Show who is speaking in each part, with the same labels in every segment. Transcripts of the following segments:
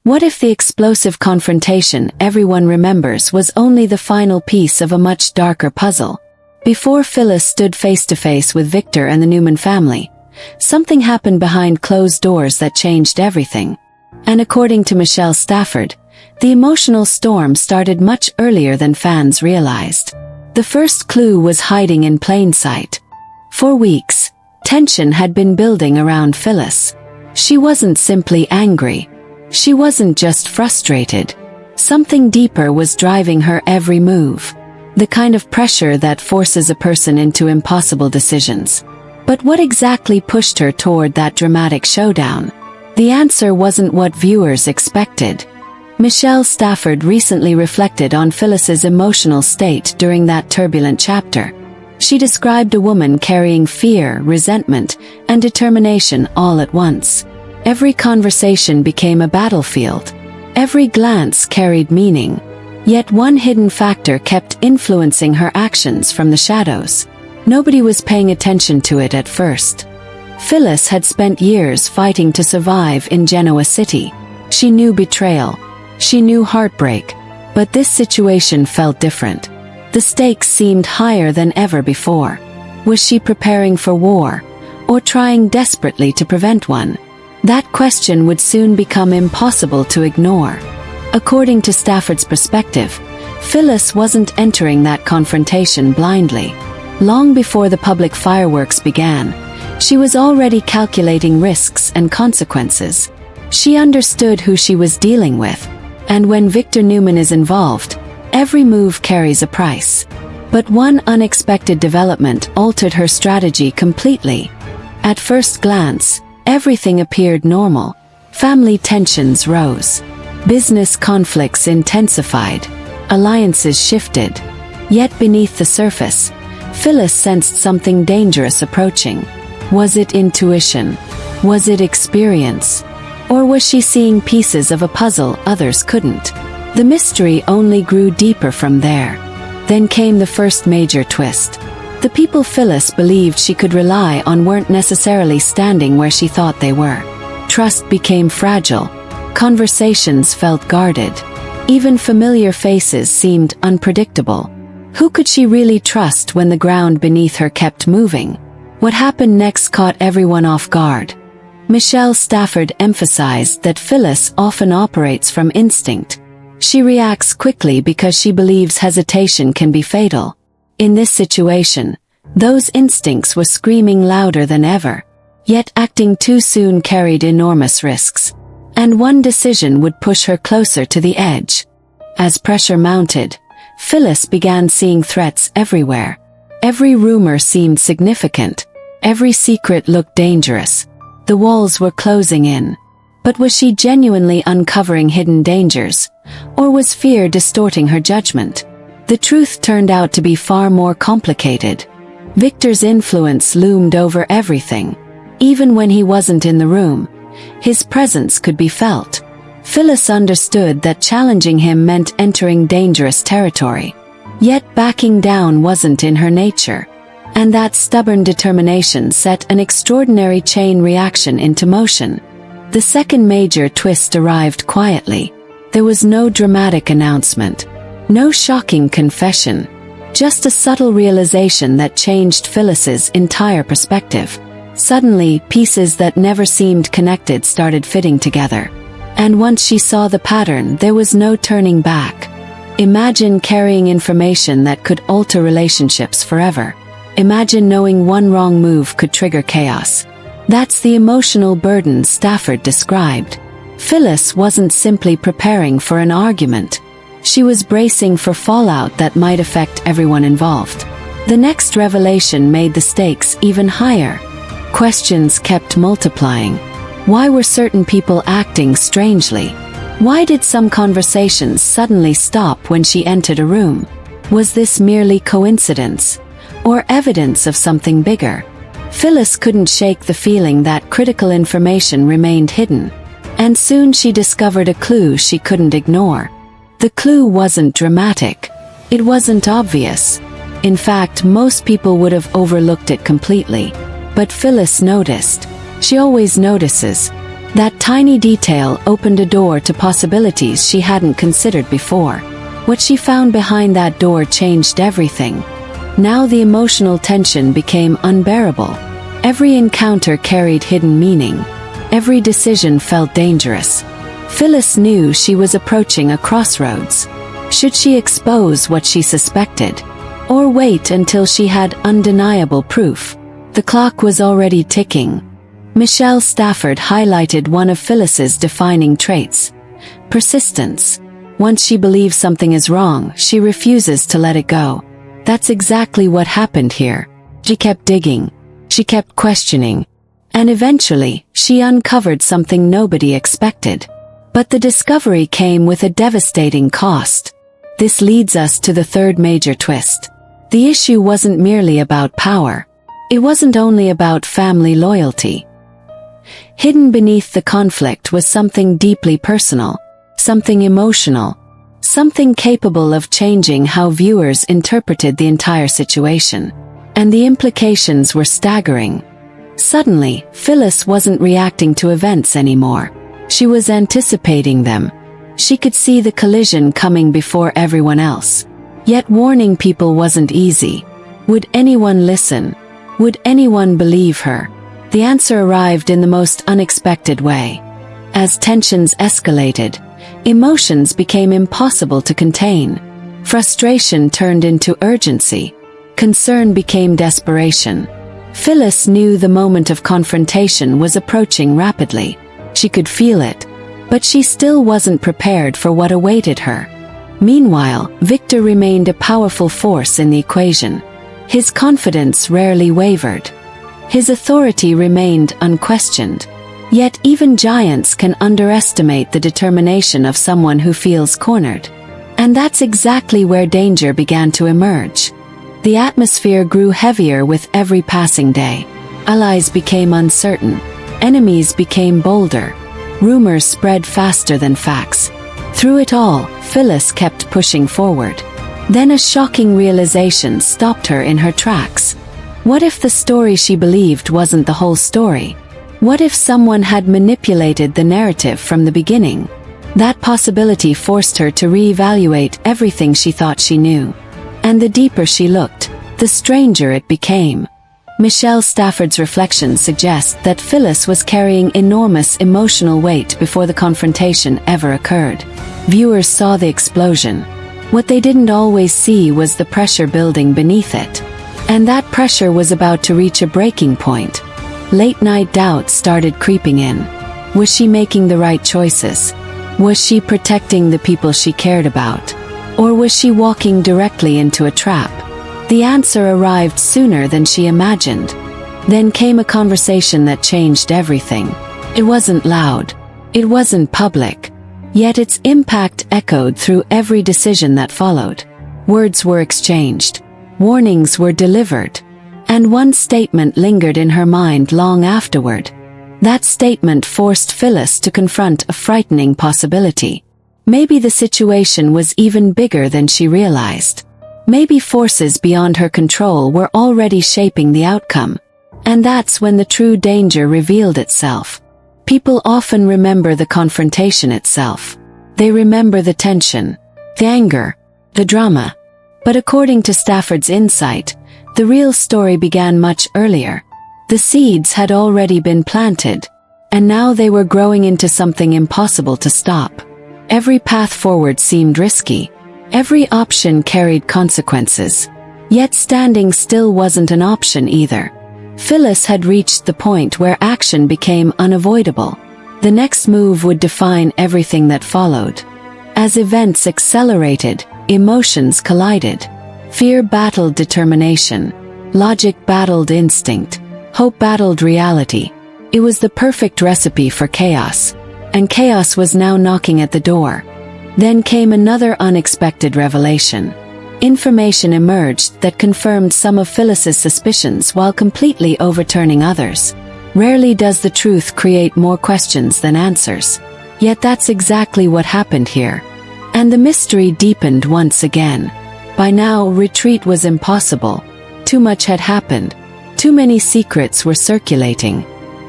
Speaker 1: What if the explosive confrontation everyone remembers was only the final piece of a much darker puzzle? Before Phyllis stood face to face with Victor and the Newman family, something happened behind closed doors that changed everything. And according to Michelle Stafford, the emotional storm started much earlier than fans realized. The first clue was hiding in plain sight. For weeks, tension had been building around Phyllis. She wasn't simply angry. She wasn't just frustrated. Something deeper was driving her every move. The kind of pressure that forces a person into impossible decisions. But what exactly pushed her toward that dramatic showdown? The answer wasn't what viewers expected. Michelle Stafford recently reflected on Phyllis's emotional state during that turbulent chapter. She described a woman carrying fear, resentment, and determination all at once. Every conversation became a battlefield. Every glance carried meaning. Yet one hidden factor kept influencing her actions from the shadows. Nobody was paying attention to it at first. Phyllis had spent years fighting to survive in Genoa City. She knew betrayal. She knew heartbreak. But this situation felt different. The stakes seemed higher than ever before. Was she preparing for war, or trying desperately to prevent one? That question would soon become impossible to ignore. According to Stafford's perspective, Phyllis wasn't entering that confrontation blindly. Long before the public fireworks began, she was already calculating risks and consequences. She understood who she was dealing with, and when Victor Newman is involved, every move carries a price. But one unexpected development altered her strategy completely. At first glance, everything appeared normal. Family tensions rose. Business conflicts intensified. Alliances shifted. Yet beneath the surface, Phyllis sensed something dangerous approaching. Was it intuition? Was it experience? Or was she seeing pieces of a puzzle others couldn't? The mystery only grew deeper from there. Then came the first major twist. The people Phyllis believed she could rely on weren't necessarily standing where she thought they were. Trust became fragile. Conversations felt guarded. Even familiar faces seemed unpredictable. Who could she really trust when the ground beneath her kept moving? What happened next caught everyone off guard. Michelle Stafford emphasized that Phyllis often operates from instinct. She reacts quickly because she believes hesitation can be fatal. In this situation, those instincts were screaming louder than ever. Yet acting too soon carried enormous risks. And one decision would push her closer to the edge. As pressure mounted, Phyllis began seeing threats everywhere. Every rumor seemed significant. Every secret looked dangerous. The walls were closing in. But was she genuinely uncovering hidden dangers? Or was fear distorting her judgment? The truth turned out to be far more complicated. Victor's influence loomed over everything. Even when he wasn't in the room, his presence could be felt. Phyllis understood that challenging him meant entering dangerous territory. Yet backing down wasn't in her nature. And that stubborn determination set an extraordinary chain reaction into motion. The second major twist arrived quietly. There was no dramatic announcement. No shocking confession. Just a subtle realization that changed Phyllis's entire perspective. Suddenly, pieces that never seemed connected started fitting together. And once she saw the pattern, there was no turning back. Imagine carrying information that could alter relationships forever. Imagine knowing one wrong move could trigger chaos. That's the emotional burden Stafford described. Phyllis wasn't simply preparing for an argument. She was bracing for fallout that might affect everyone involved. The next revelation made the stakes even higher. Questions kept multiplying. Why were certain people acting strangely? Why did some conversations suddenly stop when she entered a room? Was this merely coincidence? Or evidence of something bigger? Phyllis couldn't shake the feeling that critical information remained hidden. And soon she discovered a clue she couldn't ignore. The clue wasn't dramatic. It wasn't obvious. In fact, most people would have overlooked it completely. But Phyllis noticed. She always notices. That tiny detail opened a door to possibilities she hadn't considered before. What she found behind that door changed everything. Now the emotional tension became unbearable. Every encounter carried hidden meaning. Every decision felt dangerous. Phyllis knew she was approaching a crossroads. Should she expose what she suspected? Or wait until she had undeniable proof? The clock was already ticking. Michelle Stafford highlighted one of Phyllis's defining traits: persistence. Once she believes something is wrong, she refuses to let it go. That's exactly what happened here. She kept digging. She kept questioning. And eventually, she uncovered something nobody expected. But the discovery came with a devastating cost. This leads us to the third major twist. The issue wasn't merely about power. It wasn't only about family loyalty. Hidden beneath the conflict was something deeply personal, something emotional, something capable of changing how viewers interpreted the entire situation. And the implications were staggering. Suddenly, Phyllis wasn't reacting to events anymore. She was anticipating them. She could see the collision coming before everyone else. Yet warning people wasn't easy. Would anyone listen? Would anyone believe her? The answer arrived in the most unexpected way. As tensions escalated, emotions became impossible to contain. Frustration turned into urgency. Concern became desperation. Phyllis knew the moment of confrontation was approaching rapidly. She could feel it. But she still wasn't prepared for what awaited her. Meanwhile, Victor remained a powerful force in the equation. His confidence rarely wavered. His authority remained unquestioned. Yet even giants can underestimate the determination of someone who feels cornered. And that's exactly where danger began to emerge. The atmosphere grew heavier with every passing day. Allies became uncertain. Enemies became bolder. Rumors spread faster than facts. Through it all, Phyllis kept pushing forward. Then a shocking realization stopped her in her tracks. What if the story she believed wasn't the whole story? What if someone had manipulated the narrative from the beginning? That possibility forced her to reevaluate everything she thought she knew. And the deeper she looked, the stranger it became. Michelle Stafford's reflections suggest that Phyllis was carrying enormous emotional weight before the confrontation ever occurred. Viewers saw the explosion. What they didn't always see was the pressure building beneath it. And that pressure was about to reach a breaking point. Late-night doubts started creeping in. Was she making the right choices? Was she protecting the people she cared about? Or was she walking directly into a trap? The answer arrived sooner than she imagined. Then came a conversation that changed everything. It wasn't loud. It wasn't public. Yet its impact echoed through every decision that followed. Words were exchanged. Warnings were delivered. And one statement lingered in her mind long afterward. That statement forced Phyllis to confront a frightening possibility. Maybe the situation was even bigger than she realized. Maybe forces beyond her control were already shaping the outcome. And that's when the true danger revealed itself. People often remember the confrontation itself. They remember the tension, the anger, the drama. But according to Stafford's insight, the real story began much earlier. The seeds had already been planted, and now they were growing into something impossible to stop. Every path forward seemed risky. Every option carried consequences. Yet standing still wasn't an option either. Phyllis had reached the point where action became unavoidable. The next move would define everything that followed. As events accelerated, emotions collided. Fear battled determination. Logic battled instinct. Hope battled reality. It was the perfect recipe for chaos. And chaos was now knocking at the door. Then came another unexpected revelation. Information emerged that confirmed some of Phyllis's suspicions while completely overturning others. Rarely does the truth create more questions than answers. Yet that's exactly what happened here. And the mystery deepened once again. By now, retreat was impossible. Too much had happened. Too many secrets were circulating.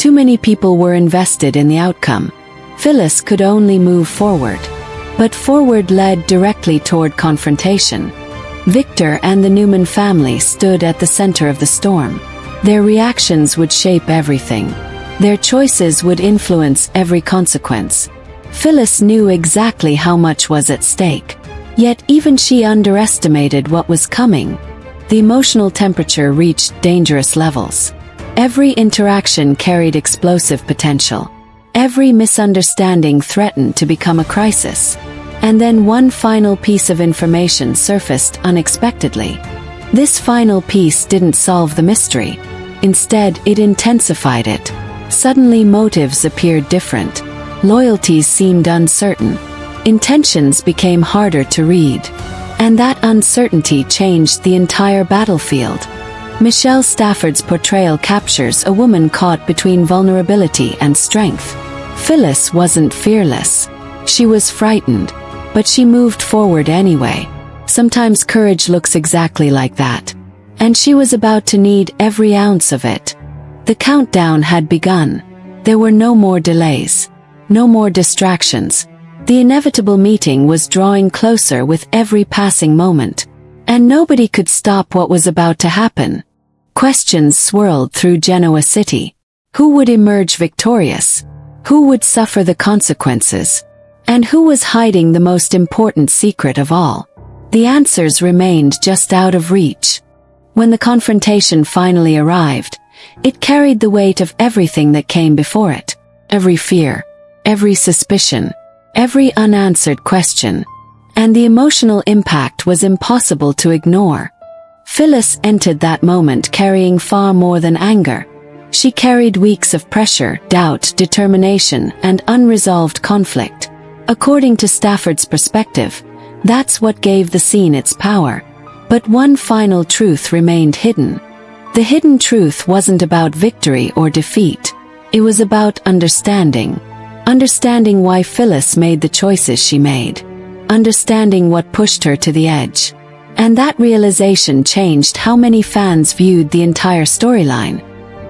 Speaker 1: Too many people were invested in the outcome. Phyllis could only move forward. But forward led directly toward confrontation. Victor and the Newman family stood at the center of the storm. Their reactions would shape everything. Their choices would influence every consequence. Phyllis knew exactly how much was at stake. Yet even she underestimated what was coming. The emotional temperature reached dangerous levels. Every interaction carried explosive potential. Every misunderstanding threatened to become a crisis. And then one final piece of information surfaced unexpectedly. This final piece didn't solve the mystery. Instead, it intensified it. Suddenly motives appeared different. Loyalties seemed uncertain. Intentions became harder to read. And that uncertainty changed the entire battlefield. Michelle Stafford's portrayal captures a woman caught between vulnerability and strength. Phyllis wasn't fearless. She was frightened. But she moved forward anyway. Sometimes courage looks exactly like that. And she was about to need every ounce of it. The countdown had begun. There were no more delays. No more distractions. The inevitable meeting was drawing closer with every passing moment. And nobody could stop what was about to happen. Questions swirled through Genoa City. Who would emerge victorious? Who would suffer the consequences? And who was hiding the most important secret of all? The answers remained just out of reach. When the confrontation finally arrived, it carried the weight of everything that came before it. Every fear, every suspicion, every unanswered question. And the emotional impact was impossible to ignore. Phyllis entered that moment carrying far more than anger. She carried weeks of pressure, doubt, determination, and unresolved conflict. According to Stafford's perspective, that's what gave the scene its power. But one final truth remained hidden. The hidden truth wasn't about victory or defeat. It was about understanding. Understanding why Phyllis made the choices she made. Understanding what pushed her to the edge. And that realization changed how many fans viewed the entire storyline.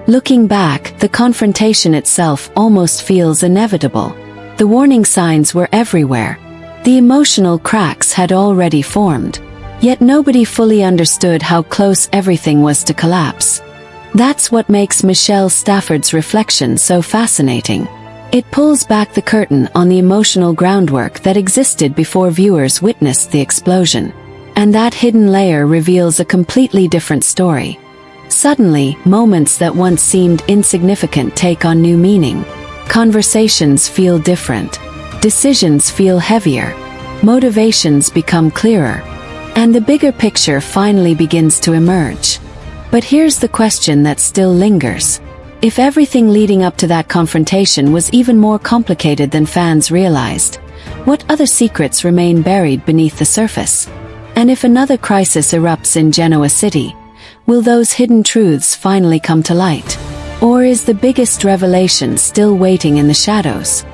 Speaker 1: Looking back, the confrontation itself almost feels inevitable. The warning signs were everywhere. The emotional cracks had already formed. Yet nobody fully understood how close everything was to collapse. That's what makes Michelle Stafford's reflection so fascinating. It pulls back the curtain on the emotional groundwork that existed before viewers witnessed the explosion. And that hidden layer reveals a completely different story. Suddenly, moments that once seemed insignificant take on new meaning. Conversations feel different. Decisions feel heavier. Motivations become clearer. And the bigger picture finally begins to emerge. But here's the question that still lingers. If everything leading up to that confrontation was even more complicated than fans realized, what other secrets remain buried beneath the surface? And if another crisis erupts in Genoa City, will those hidden truths finally come to light? Or is the biggest revelation still waiting in the shadows?